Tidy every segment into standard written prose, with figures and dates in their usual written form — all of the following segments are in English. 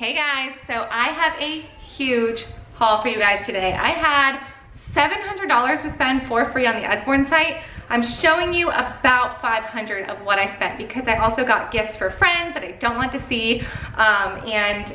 Hey guys, so I have a huge haul for you guys today. I had $700 to spend for free on the Usborne site. I'm showing you about 500 of what I spent because I also got gifts for friends that I don't want to see and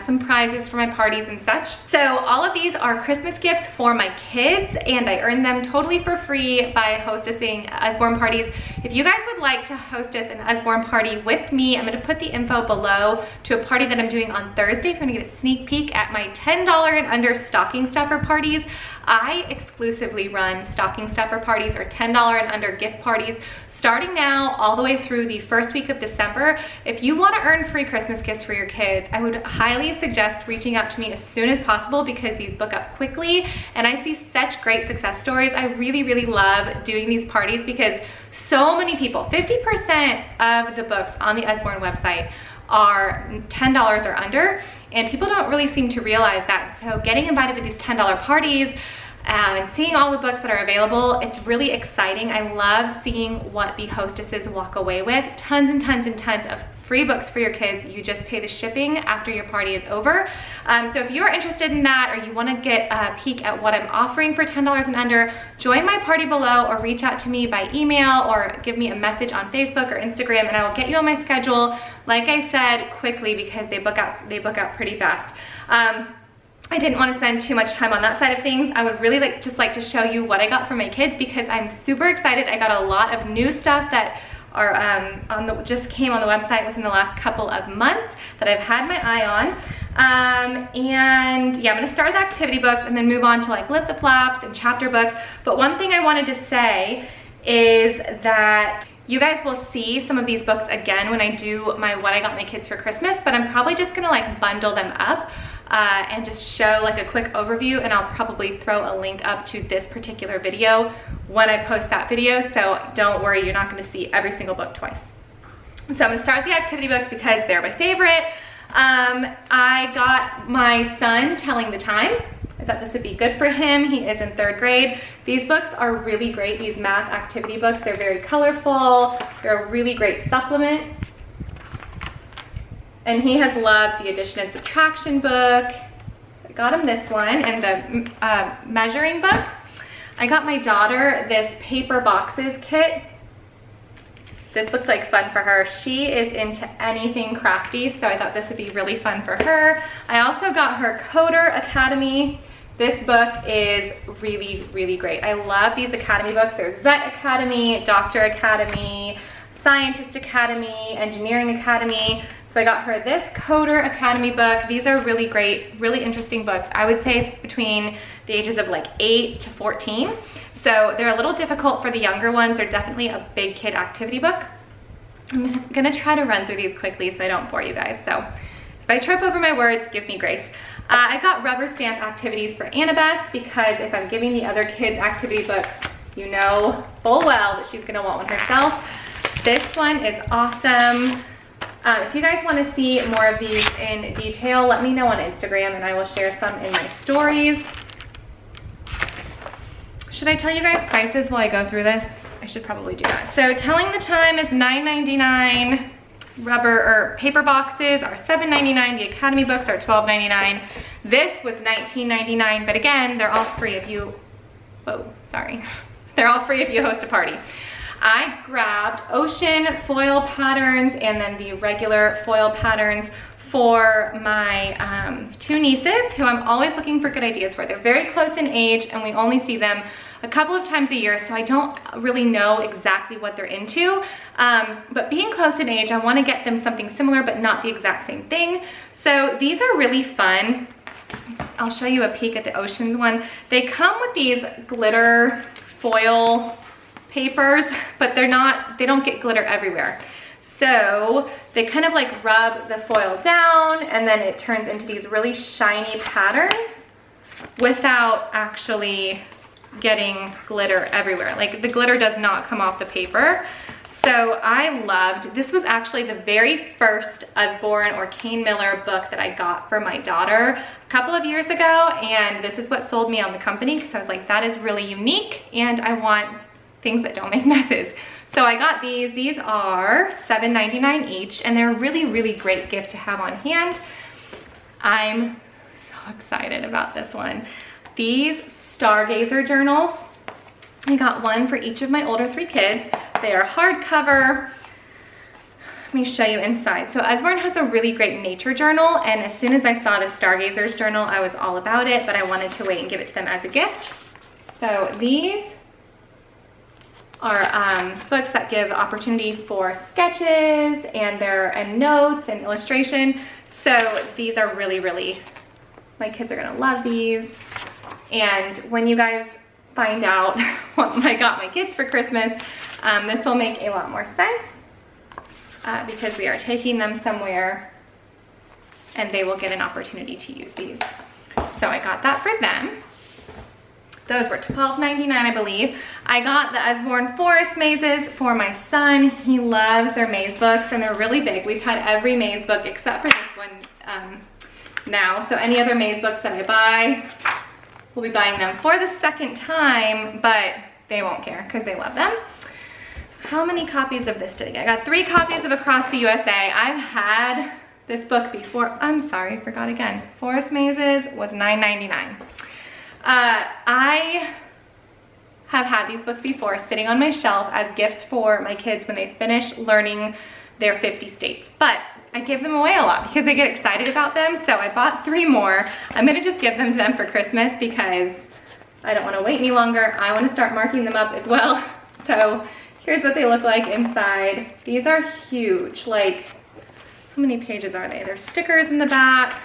some prizes for my parties and such. So all of these are Christmas gifts for my kids and I earned them totally for free by hostessing Usborne parties. If you guys would like to hostess an Usborne party with me, I'm gonna put the info below to a party that I'm doing on Thursday. If you're gonna get a sneak peek at my $10 and under stocking stuffer parties. I exclusively run stocking stuffer parties or $10 and under gift parties starting now all the way through the first week of December. If you want to earn free Christmas gifts for your kids, I would highly suggest reaching out to me as soon as possible because these book up quickly and I see such great success stories. I really love doing these parties because so many people, 50% of the books on the Usborne website are $10 or under, and people don't really seem to realize that. So getting invited to these $10 parties and seeing all the books that are available, it's really exciting. I love seeing what the hostesses walk away with. Tons and tons and tons of free books for your kids. You just pay the shipping after your party is over. So if you're interested in that or you want to get a peek at what I'm offering for $10 and under, join my party below or reach out to me by email or give me a message on Facebook or Instagram and I will get you on my schedule, like I said, quickly because they book out pretty fast. I didn't want to spend too much time on that side of things. I would really like to show you what I got for my kids because I'm super excited. I got a lot of new stuff that are just came on the website within the last couple of months that I've had my eye on. And yeah, I'm gonna start with activity books and then move on to like Lift the Flaps and chapter books. But one thing I wanted to say is that you guys will see some of these books again when I do my what I got my kids for Christmas, but I'm probably just gonna like bundle them up and just show like a quick overview, and I'll probably throw a link up to this particular video when I post that video, so don't worry, you're not gonna see every single book twice. So I'm gonna start with the activity books because they're my favorite. I got my son Telling the Time. I thought this would be good for him. He is in 3rd grade. These books are really great, these math activity books. They're very colorful. They're a really great supplement. And he has loved the addition and subtraction book. So I got him this one and the measuring book. I got my daughter this paper boxes kit. This looked like fun for her. She is into anything crafty, so I thought this would be really fun for her. I also got her Coder Academy. This book is really great. I love these academy books. There's Vet Academy, Doctor Academy, Scientist Academy, Engineering Academy. So I got her this Coder Academy book. These are really great, really interesting books. I would say between the ages of like 8 to 14. So they're a little difficult for the younger ones. They're definitely a big kid activity book. I'm gonna try to run through these quickly so I don't bore you guys. So if I trip over my words, give me grace. I got rubber stamp activities for Annabeth because if I'm giving the other kids activity books, you know full well that she's gonna want one herself. This one is awesome. If you guys want to see more of these in detail, let me know on Instagram and I will share some in my stories. Should I tell you guys prices while I go through this? I should probably do that. So Telling the Time is $9.99. Rubber or paper boxes are $7.99. The Academy books are $12.99. This was $19.99, but again, they're all free if you, they're all free if you host a party. I grabbed ocean foil patterns and then the regular foil patterns for my 2 nieces who I'm always looking for good ideas for. They're very close in age and we only see them a couple of times a year, so I don't really know exactly what they're into. But being close in age, I want to get them something similar but not the exact same thing. So these are really fun. I'll show you a peek at the oceans one. They come with these glitter foil papers, but they don't get glitter everywhere. So they kind of like rub the foil down and then it turns into these really shiny patterns without actually getting glitter everywhere. Like the glitter does not come off the paper. So I loved, this was actually the very first Usborne or Kane Miller book that I got for my daughter a couple of years ago, and this is what sold me on the company because I was like, that is really unique and I want things that don't make messes. So I got these. These are $7.99 each and they're a really great gift to have on hand. I'm so excited about this one. These Stargazer journals, I got one for each of my older 3 kids. They are hardcover. Let me show you inside. So Usborne has a really great nature journal, and as soon as I saw the Stargazers journal, I was all about it, but I wanted to wait and give it to them as a gift. So these are books that give opportunity for sketches and notes and illustration. So these are really, my kids are gonna love these. And when you guys find out what I got my kids for Christmas, this will make a lot more sense because we are taking them somewhere and they will get an opportunity to use these. So I got that for them. Those were $12.99, I believe. I got the Usborne Forest Mazes for my son. He loves their maze books and they're really big. We've had every maze book except for this one now. So any other maze books that I buy, we'll be buying them for the 2nd time, but they won't care because they love them. How many copies of this did I get? I got 3 copies of Across the USA. I've had this book before. I'm sorry, forgot again. Forest Mazes was $9.99. I have had these books before sitting on my shelf as gifts for my kids when they finish learning their 50 states, but I give them away a lot because they get excited about them. So I bought 3 more. I'm gonna just give them to them for Christmas because I don't wanna wait any longer. I wanna start marking them up as well. So here's what they look like inside. These are huge. Like, how many pages are they? There's stickers in the back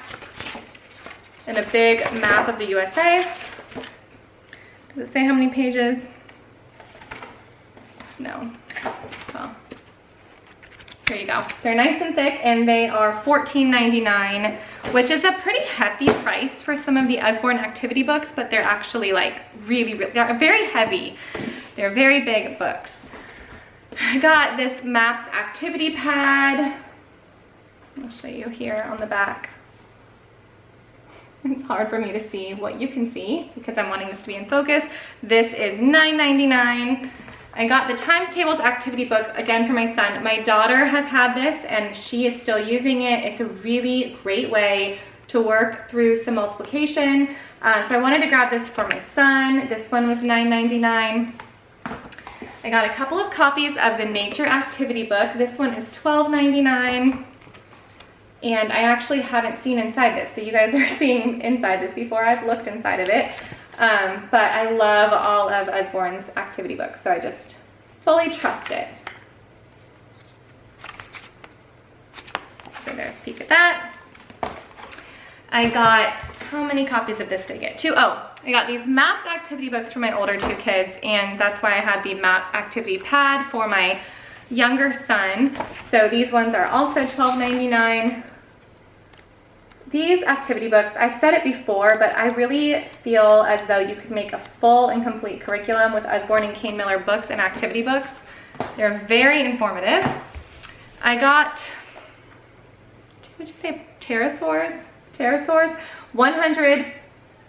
and a big map of the USA. Does it say how many pages? No. Well, here you go. They're nice and thick and they are $14.99, which is a pretty hefty price for some of the Usborne activity books, but they're actually like they're very heavy. They're very big books. I got this Maps activity pad. I'll show you here on the back. It's hard for me to see what you can see because I'm wanting this to be in focus. This is $9.99. I got the Times Tables activity book again for my son. My daughter has had this and she is still using it. It's a really great way to work through some multiplication. So I wanted to grab this for my son. This one was $9.99. I got a couple of copies of the Nature activity book. This one is $12.99. And I actually haven't seen inside this, so you guys are seeing inside this before I've looked inside of it. But I love all of Usborne's activity books, so I just fully trust it. So there's a peek at that. I got, how many copies of this did I get? 2. Oh, I got these Maps activity books for my older 2 kids, and that's why I had the Map activity pad for my younger son. So these ones are also $12.99. These activity books, I've said it before, but I really feel as though you could make a full and complete curriculum with Usborne and Kane Miller books and activity books. They're very informative. I got, would you say pterosaurs? Pterosaurs? 100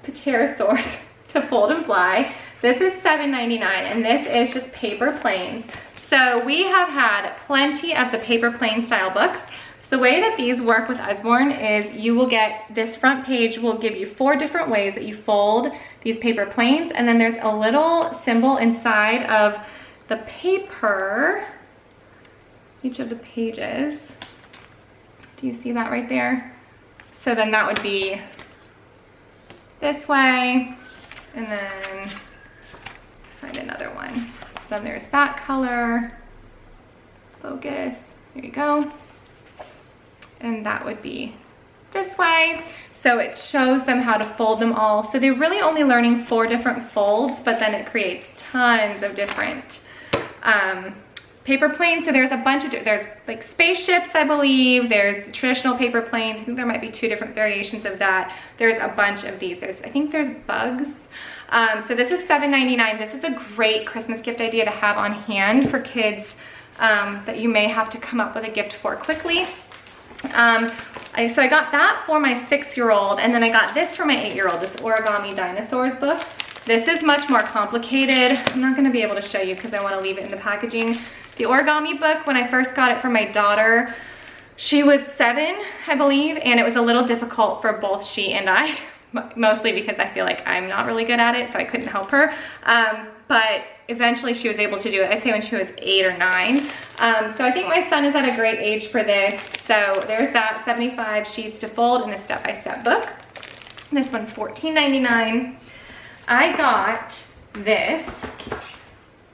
pterosaurs to fold and fly. This is $7.99 and this is just paper planes. So we have had plenty of the paper plane style books. So the way that these work with Usborne is you will get, this front page will give you 4 different ways that you fold these paper planes, and then there's a little symbol inside of the paper, each of the pages. Do you see that right there? So then that would be this way, and then find another one. So then there's that color, focus, there you go. And that would be this way. So it shows them how to fold them all. So they're really only learning 4 different folds, but then it creates tons of different paper planes. So there's a bunch of, there's like spaceships, I believe. There's traditional paper planes. I think there might be 2 different variations of that. There's a bunch of these. I think there's bugs. So this is $7.99. This is a great Christmas gift idea to have on hand for kids that you may have to come up with a gift for quickly. So I got that for my 6-year-old, and then I got this for my 8-year-old, this Origami Dinosaurs book. This is much more complicated. I'm not gonna be able to show you because I wanna leave it in the packaging. The origami book, when I first got it for my daughter, She was 7, I believe, and it was a little difficult for both she and I, mostly because I feel like I'm not really good at it, so I couldn't help her. But eventually she was able to do it, I'd say when she was 8 or 9. So I think my son is at a great age for this. So there's that 75 sheets to fold in a step-by-step book. This one's $14.99. I got this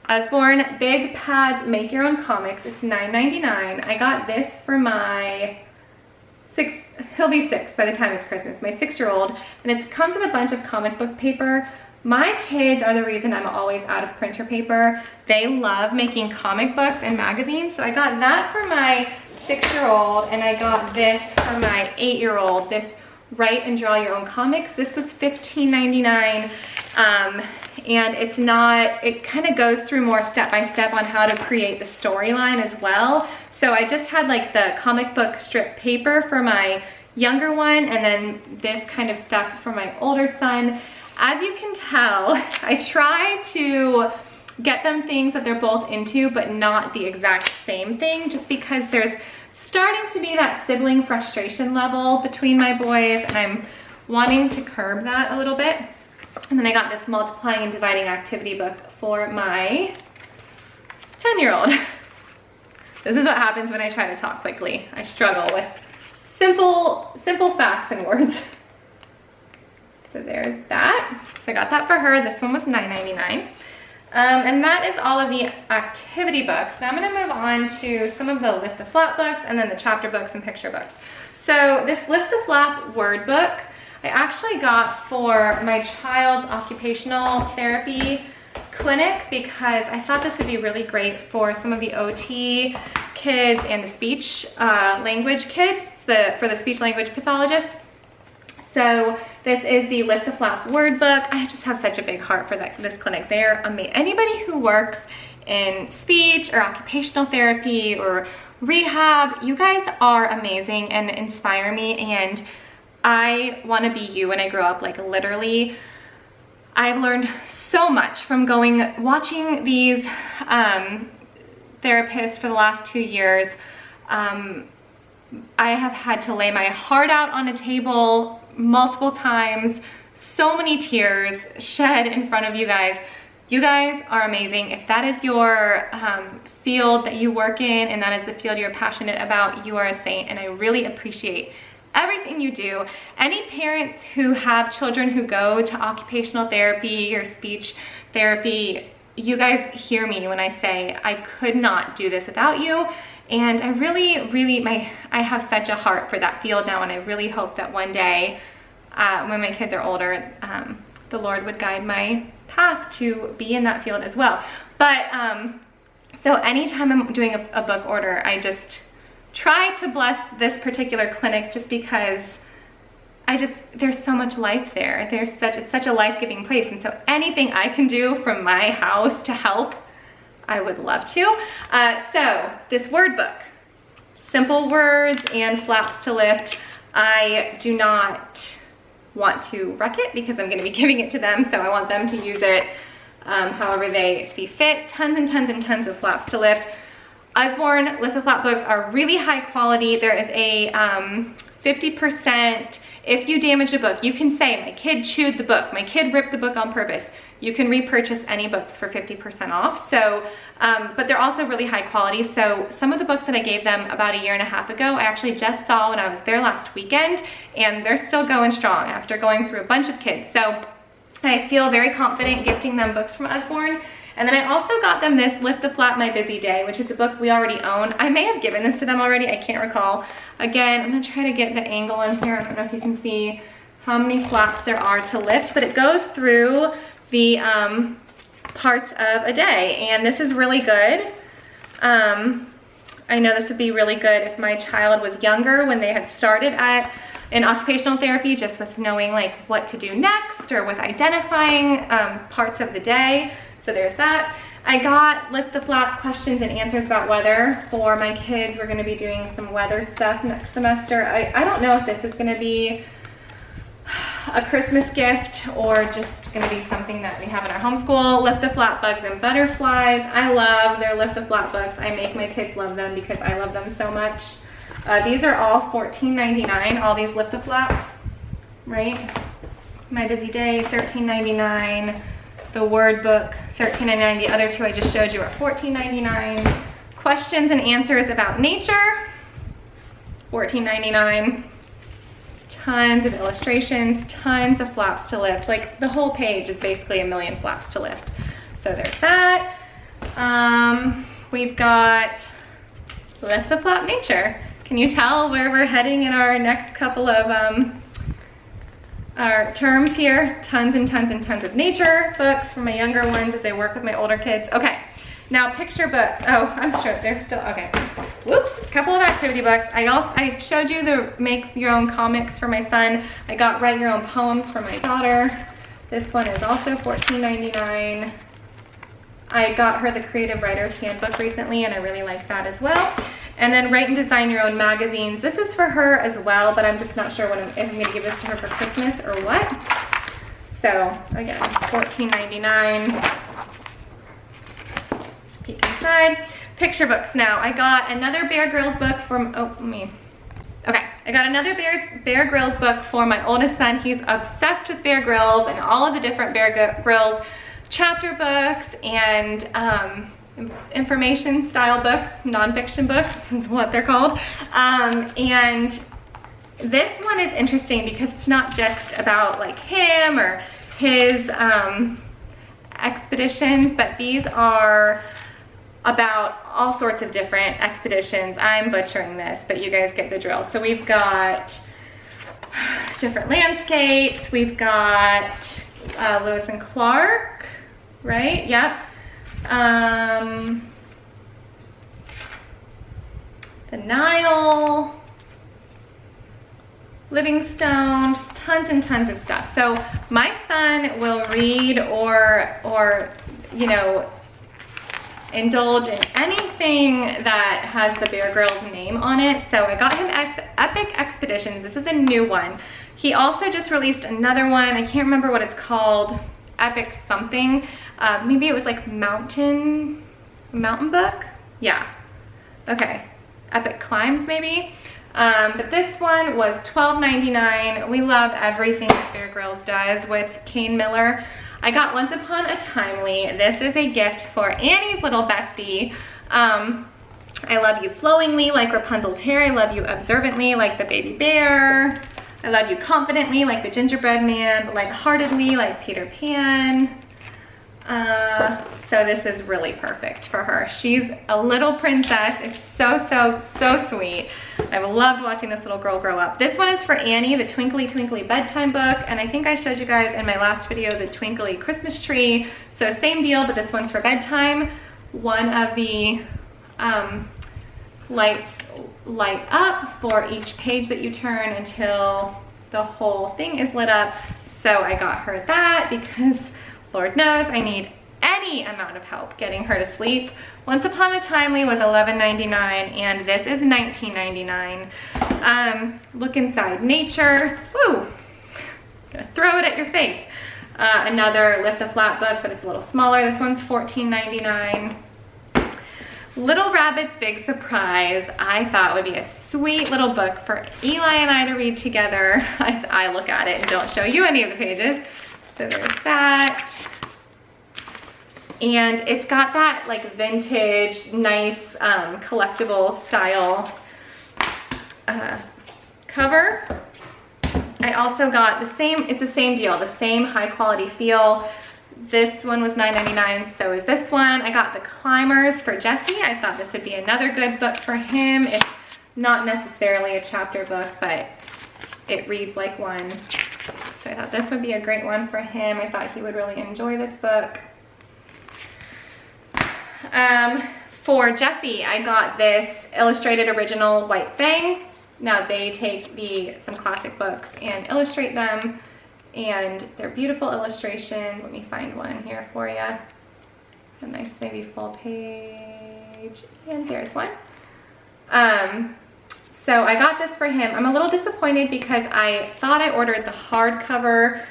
Usborne Big Pads Make Your Own Comics. It's $9.99. I got this for my he'll be 6 by the time it's Christmas, my 6-year-old, and it comes with a bunch of comic book paper. My kids are the reason I'm always out of printer paper. They love making comic books and magazines, so I got that for my 6-year-old, and I got this for my 8-year-old, this Write and Draw Your Own Comics. This was $15.99, and it kind of goes through more step-by-step on how to create the storyline as well. So I just had like the comic book strip paper for my younger one, and then this kind of stuff for my older son. As you can tell, I try to get them things that they're both into, but not the exact same thing, just because there's starting to be that sibling frustration level between my boys, and I'm wanting to curb that a little bit. And then I got this multiplying and dividing activity book for my 10-year-old. This is what happens when I try to talk quickly. I struggle with simple facts and words. So there's that. So I got that for her. This one was $9.99. And that is all of the activity books. Now I'm gonna move on to some of the Lift the Flap books and then the chapter books and picture books. So this Lift the Flap word book, I actually got for my child's occupational therapy clinic because I thought this would be really great for some of the OT kids and the speech language kids, for the speech language pathologists. So this is the Lift the Flap word book. I just have such a big heart for this clinic. They're amazing. Anybody who works in speech or occupational therapy or rehab, you guys are amazing and inspire me, and I want to be you when I grow up. Like literally, I've learned so much from watching these therapists for the last 2 years. I have had to lay my heart out on a table multiple times, so many tears shed in front of you guys. You guys are amazing. If that is your field that you work in and that is the field you're passionate about, you are a saint, and I really appreciate everything you do. Any parents who have children who go to occupational therapy or speech therapy, you guys hear me when I say I could not do this without you. And I really, I have such a heart for that field now, and I really hope that one day, when my kids are older, the Lord would guide my path to be in that field as well. But, so anytime I'm doing a book order, I just try to bless this particular clinic just because there's so much life there. It's such a life-giving place, and so anything I can do from my house to help, I would love to. So this word book, simple words and flaps to lift. I do not want to wreck it because I'm gonna be giving it to them, so I want them to use it however they see fit. Tons and tons and tons of flaps to lift. Usborne Lift the Flap books are really high quality. There is a 50%, if you damage a book, you can say, my kid chewed the book, my kid ripped the book on purpose. You can repurchase any books for 50% off. So, but they're also really high quality. So some of the books that I gave them about 1.5 years ago, I actually just saw when I was there last weekend, and they're still going strong after going through a bunch of kids. So I feel very confident gifting them books from Usborne. And then I also got them this Lift the Flap My Busy Day, which is a book we already own. I may have given this to them already, I can't recall. Again, I'm gonna try to get the angle in here. I don't know if you can see how many flaps there are to lift, but it goes through the parts of a day, and this is really good. I know this would be really good if my child was younger when they had started in occupational therapy, just with knowing like what to do next or with identifying parts of the day. So there's that. I got Lift the Flap questions and answers about weather for my kids. We're gonna be doing some weather stuff next semester. I don't know if this is gonna be a Christmas gift or just gonna be something that we have in our homeschool. Lift the Flap Bugs and Butterflies. I love their Lift the Flap books. I make my kids love them because I love them so much. These are all $14.99, all these Lift the Flaps, right? My Busy Day, $13.99. The Word Book, $13.99. The other two I just showed you are $14.99. Questions and answers about nature, $14.99. Tons of illustrations, tons of flaps to lift. Like the whole page is basically a million flaps to lift. So there's that. We've got Lift the Flap Nature. Can you tell where we're heading in our next couple of our terms here? Tons and tons and tons of nature books for my younger ones as they work with my older kids. Okay, now picture books. Oh, I'm sure they're still, okay. Whoops, a couple of activity books. I showed you the make your own comics for my son. I got write your own poems for my daughter. This one is also $14.99. I got her the Creative Writer's Handbook recently and I really like that as well. And then write and design your own magazines. This is for her as well, but I'm just not sure if I'm gonna give this to her for Christmas or what. So again, $14.99. Let's peek inside. Picture books now. I got another Bear Grylls book from, I got another Bear Grylls book for my oldest son. He's obsessed with Bear Grylls and all of the different Bear Grylls chapter books and information style books, nonfiction books is what they're called. And this one is interesting because it's not just about like him or his expeditions, but these are about all sorts of different expeditions. I'm butchering this, but you guys get the drill. So we've got different landscapes. We've got Lewis and Clark, right? Yep. The Nile, Livingstone, just tons and tons of stuff. So my son will read or you know, indulge in anything that has the Bear Grylls name on it. So I got him Epic Expeditions. This is a new one. He also just released another one. I can't remember what it's called. Epic something. Maybe it was like Mountain Book? Yeah. Okay. Epic Climbs maybe. But this one was $12.99. We love everything that Bear Grylls does with Kane Miller. I got Once Upon a Timely. This is a gift for Annie's little bestie. I Love You Flowingly, like Rapunzel's hair. I Love You Observantly, like the baby bear. I Love You Confidently, like the gingerbread man. Lightheartedly, like Peter Pan. So this is really perfect for her. She's a little princess. It's so, so, so sweet. I've loved watching this little girl grow up. This one is for Annie, the Twinkly Twinkly Bedtime Book. And I think I showed you guys in my last video the Twinkly Christmas Tree. So same deal, but this one's for bedtime. One of the lights light up for each page that you turn until the whole thing is lit up. So I got her that because Lord knows I need any amount of help getting her to sleep. Once Upon a Timely was $11.99 and this is $19.99. Look Inside Nature. Woo! Gonna throw it at your face. Another Lift the Flap book, but it's a little smaller. This one's $14.99. Little Rabbit's Big Surprise. I thought would be a sweet little book for Eli and I to read together as I look at it and don't show you any of the pages. So there's that. And it's got that like vintage, nice, collectible style cover. I also got the same, it's the same deal, the same high quality feel. This one was $9.99, so is this one. I got The Climbers for Jesse. I thought this would be another good book for him. It's not necessarily a chapter book, but it reads like one. So I thought this would be a great one for him. I thought he would really enjoy this book. For Jesse, I got this illustrated original White Fang. Now they take some classic books and illustrate them, and they're beautiful illustrations. Let me find one here for you. A nice maybe full page, and there's one. So I got this for him. I'm a little disappointed because I thought I ordered the hardcover.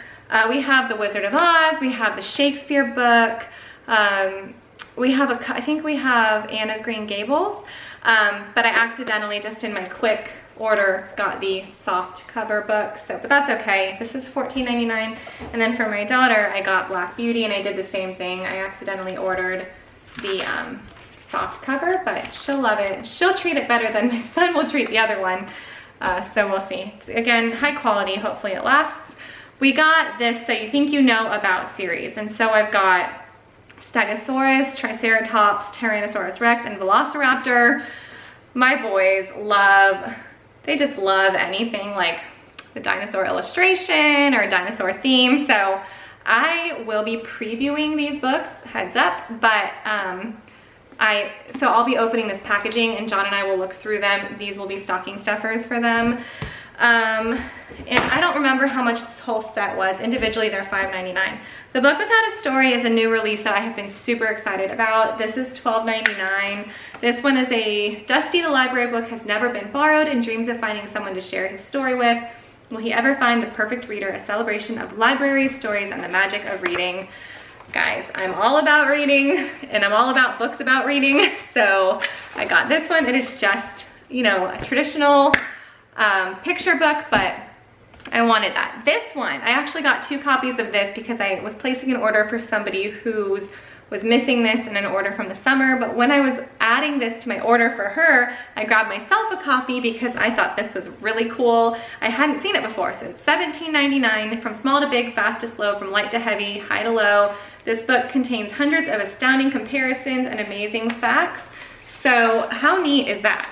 We have The Wizard of Oz, we have the Shakespeare book, I think we have Anne of Green Gables. But I accidentally, just in my quick order, got the soft cover book, but that's okay. This is $14.99. And then for my daughter, I got Black Beauty, and I did the same thing. I accidentally ordered the soft cover, but she'll love it. She'll treat it better than my son will treat the other one. So we'll see. Again, high quality, hopefully it lasts. We got this So You Think You Know About series. And so I've got Stegosaurus, Triceratops, Tyrannosaurus Rex, and Velociraptor. My boys they just love anything like the dinosaur illustration or dinosaur theme. So I will be previewing these books, heads up, but so I'll be opening this packaging, and John and I will look through them. These will be stocking stuffers for them. And I don't remember how much this whole set was. Individually, they're $5.99. The Book Without a Story is a new release that I have been super excited about. This is $12.99. This one is a Dusty the Library Book has never been borrowed and dreams of finding someone to share his story with. Will he ever find the perfect reader? A celebration of libraries, stories, and the magic of reading. Guys, I'm all about reading, and I'm all about books about reading. So I got this one. It is just, you know, a traditional picture book, but I wanted that. This one, I actually got 2 copies of this because I was placing an order for somebody who was missing this in an order from the summer. But when I was adding this to my order for her, I grabbed myself a copy because I thought this was really cool. I hadn't seen it before. So it's $17.99. From small to big, fast to slow, from light to heavy, high to low. This book contains hundreds of astounding comparisons and amazing facts. So how neat is that?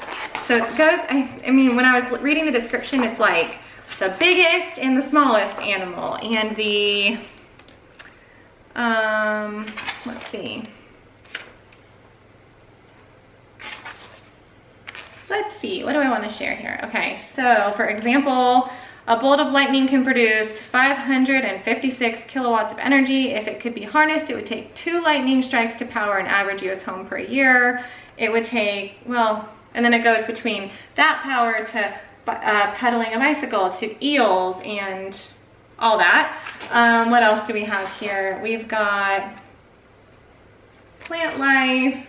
So it goes, I mean, when I was reading the description, it's like the biggest and the smallest animal, and the, let's see. What do I want to share here? Okay, so for example, a bolt of lightning can produce 556 kilowatts of energy. If it could be harnessed, it would take 2 lightning strikes to power an average US home per year. It would take, well, and then it goes between that power to pedaling a bicycle, to eels and all that. What else do we have here? We've got plant life,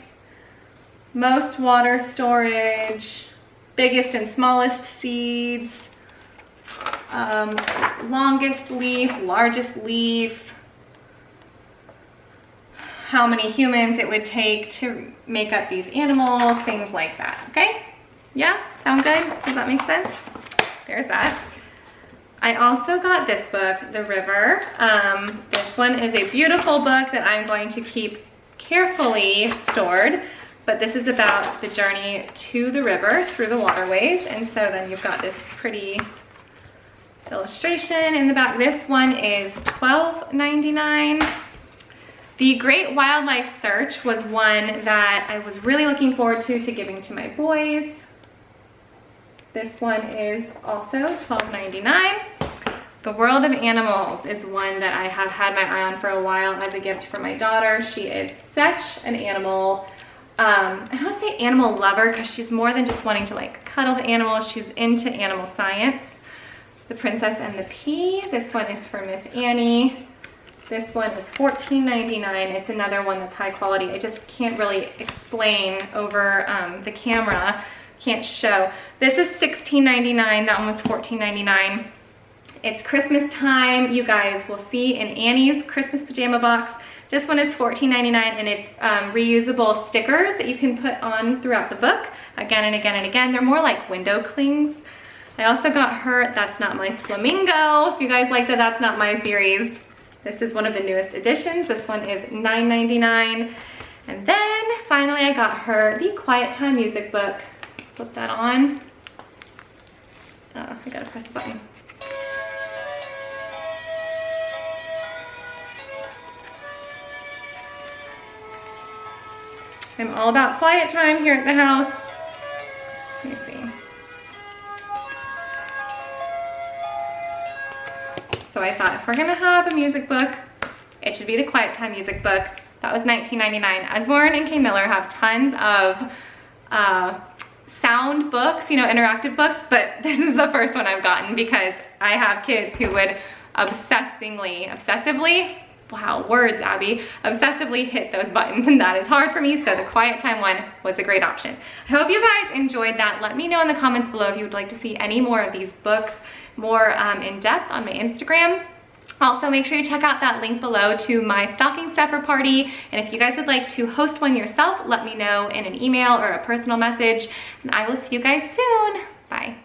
most water storage, biggest and smallest seeds, longest leaf, largest leaf, how many humans it would take to make up these animals, things like that, okay? Yeah, sound good? Does that make sense? There's that. I also got this book, The River. This one is a beautiful book that I'm going to keep carefully stored, but this is about the journey to the river through the waterways. And so then you've got this pretty illustration in the back. This one is $12.99. The Great Wildlife Search was one that I was really looking forward to giving to my boys. This one is also $12.99. The World of Animals is one that I have had my eye on for a while as a gift for my daughter. She is such an animal, I don't want to say animal lover, because she's more than just wanting to like cuddle the animals. She's into animal science. The Princess and the Pea. This one is for Miss Annie. This one is $14.99. It's another one that's high quality. I just can't really explain over the camera. Can't show. This is $16.99. That one was $14.99. It's Christmas time. You guys will see in Annie's Christmas pajama box. This one is $14.99, and it's reusable stickers that you can put on throughout the book again and again and again. They're more like window clings. I also got her That's Not My Flamingo. If you guys like the That's Not My series, this is one of the newest editions. This one is $9.99. And then finally I got her the Quiet Time music book. Flip that on. Oh, I gotta press the button. I'm all about quiet time here at the house. Let me see. So I thought if we're gonna have a music book, it should be the Quiet Time music book. That was $19.99. Usborne and Kay Miller have tons of sound books, you know, interactive books, but this is the first one I've gotten because I have kids who would obsessively wow, words, Abby, obsessively hit those buttons, and that is hard for me, so the quiet time one was a great option. I hope you guys enjoyed that. Let me know in the comments below if you would like to see any more of these books more in depth on my Instagram. Also, make sure you check out that link below to my stocking stuffer party, and if you guys would like to host one yourself, let me know in an email or a personal message, and I will see you guys soon. Bye.